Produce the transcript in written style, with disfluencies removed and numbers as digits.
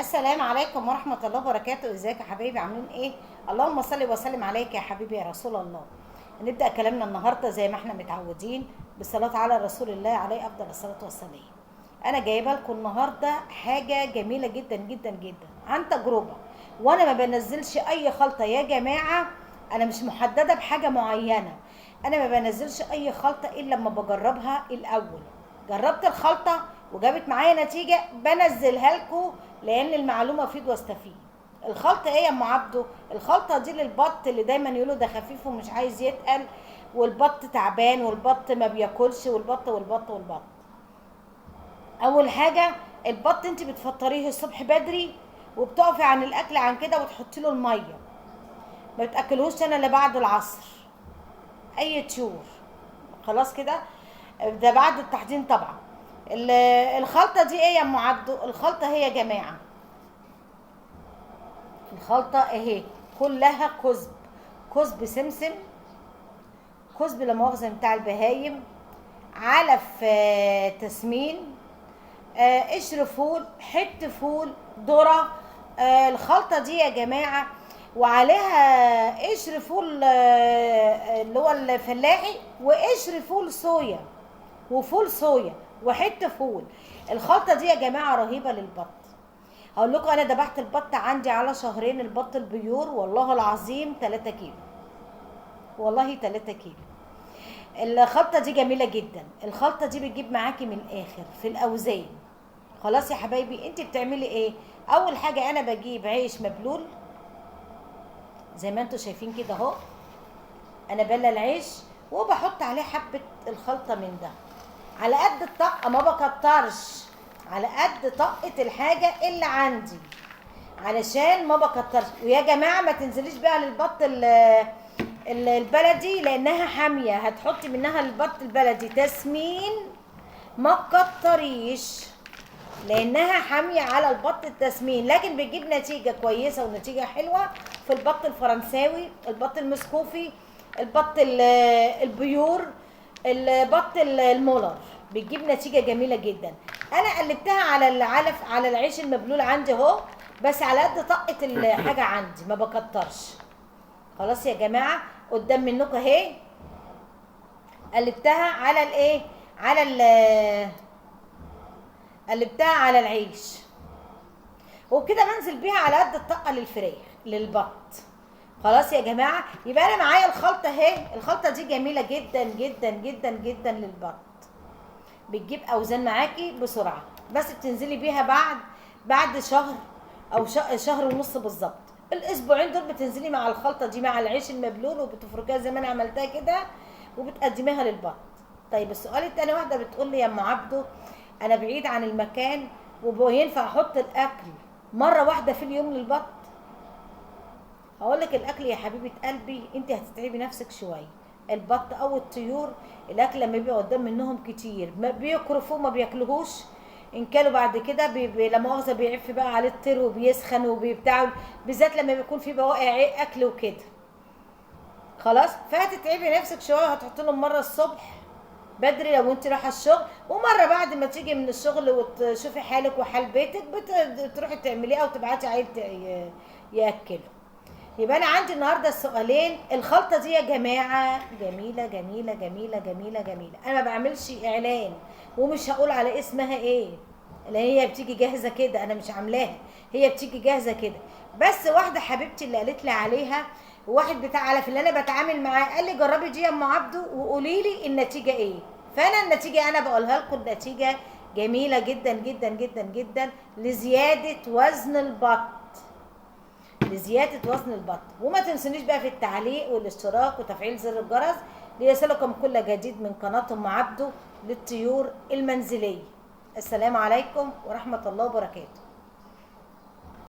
السلام عليكم ورحمة الله وبركاته. ازيك يا حبايبي؟ عاملين ايه؟ اللهم صل وسلم عليك يا حبيبي يا رسول الله. هنبدأ كلامنا النهاردة زي ما احنا متعودين بالصلاة على رسول الله عليه أفضل الصلاة والسلام. أنا جايبة لكم النهاردة حاجة جميلة جدا جدا جدا عن تجربة، وأنا ما بنزلش أي خلطة يا جماعة. أنا مش محددة بحاجة معينة، أنا ما بنزلش أي خلطة إلا لما بجربها الأول. جربت الخلطة وجابت معايا نتيجة بنزلها لكم، لان المعلومه افيد واستفيد. الخلطه ايه يا ام عبده؟ الخلطه دي للبط اللي دايما يقولوا ده خفيف ومش عايز يتقل، والبط تعبان، والبط ما بياكلش، والبط والبط والبط. اول حاجه، البط انت بتفطريه الصبح بدري وبتقفي عن الاكل عن كده وتحطي له الميه، ما بتاكلهوش انا الا بعد العصر اي طيور. خلاص كده، ده بعد التحضير طبعا. الخلطه دي ايه يا ام عبده؟ الخلطه هي يا جماعه، الخلطة اهي كلها كزب، كزب سمسم، كزب لا مؤاخذة بتاع البهايم، علف تسمين، قشر فول، حت فول، ذرة. الخلطة دي يا جماعة وعليها قشر فول اللي هو الفلاحي، وقشر فول صويا، وفول صويا، وحت فول. الخلطة دي يا جماعة رهيبة للبط. هقول لكم انا ذبحت البط عندي على شهرين، البط البيور والله العظيم 3 كيلو، والله 3 كيلو. الخلطه دي جميله جدا، الخلطه دي بتجيب معاكي من الاخر في الاوزان. خلاص يا حبايبي، انت بتعملي ايه؟ اول حاجه انا بجيب عيش مبلول زي ما انتم شايفين كده اهو، انا بلا العيش وبحط عليه حبه الخلطه من ده على قد الطاقه، ما بكترش، على قد طاقه الحاجه اللي عندي علشان ما بكترش. ويا جماعه ما تنزليش بقى للبط البلدي لانها حاميه، هتحطي منها البط البلدي تسمين، ما تكتريش لانها حاميه على البط التسمين، لكن بتجيب نتيجه كويسه ونتيجه حلوه في البط الفرنساوي، البط المسكوفي، البط البيور، البط المولر، بتجيب نتيجه جميله جدا. انا قلبتها على العلف، على العيش المبلول عندي اهو، بس على قد طاقه الحاجه عندي ما بكترش. خلاص يا جماعه، قدام منكم اهي قلبتها على الايه، على قلبتها على العيش، وبكده بنزل بيها على قد الطاقه للفراخ للبط. خلاص يا جماعه، يبقى انا معايا الخلطه اهي. الخلطه دي جميله جدا جدا جدا جدا للبط، بتجيب اوزان معاكي بسرعه، بس بتنزلي بيها بعد شهر او شهر ونص بالظبط. الاسبوعين دول بتنزلي مع الخلطه دي مع العيش المبلول وبتفركيها زي ما انا عملتها كده وبتقدميها للبط. طيب السؤال التاني، واحده بتقول لي يا ام عبده انا بعيد عن المكان وينفع احط الاكل مره واحده في اليوم للبط؟ هقول لك الاكل يا حبيبه قلبي انت هتتعبي نفسك شويه. البط او الطيور الاكل لما بيبقى قدام منهم كتير ما بيكرفوه، ما بياكلوهوش، ان كانوا بعد كده لا مؤاخذه بيعف بقى عليه الطير وبيسخن وبيبتاع، بالذات لما بيكون في بواقي اكل وكده. خلاص، فهتتعبي نفسك شويه، هتحط لهم مره الصبح بدري لو انت رايحه الشغل، ومره بعد ما تيجي من الشغل وتشوفي حالك وحال بيتك بتروحي تعمليها وتبعتي عيل ياكله. يبقى انا عندي النهارده السؤالين. الخلطه دي يا جماعه جميله جميله جميله جميله جميله، انا ما بعملش اعلان ومش هقول على اسمها ايه، لان هي بتيجي جاهزه كده، انا مش عاملاها، هي بتيجي جاهزه كده. بس واحده حبيبتي اللي قالت لي عليها، واحد بتاع علف اللي انا بتعامل معاه قال لي جربي دي يا ام عبده وقولي لي النتيجه ايه. فانا النتيجه انا بقولها لكم، النتيجه جميله جدا جدا جدا جدا لزياده وزن البط، لزياده وزن البط. وما تنسونيش بقى في التعليق والاشتراك وتفعيل زر الجرس ليصلكم كل جديد من قناه ام عبده للطيور المنزليه. السلام عليكم ورحمه الله وبركاته.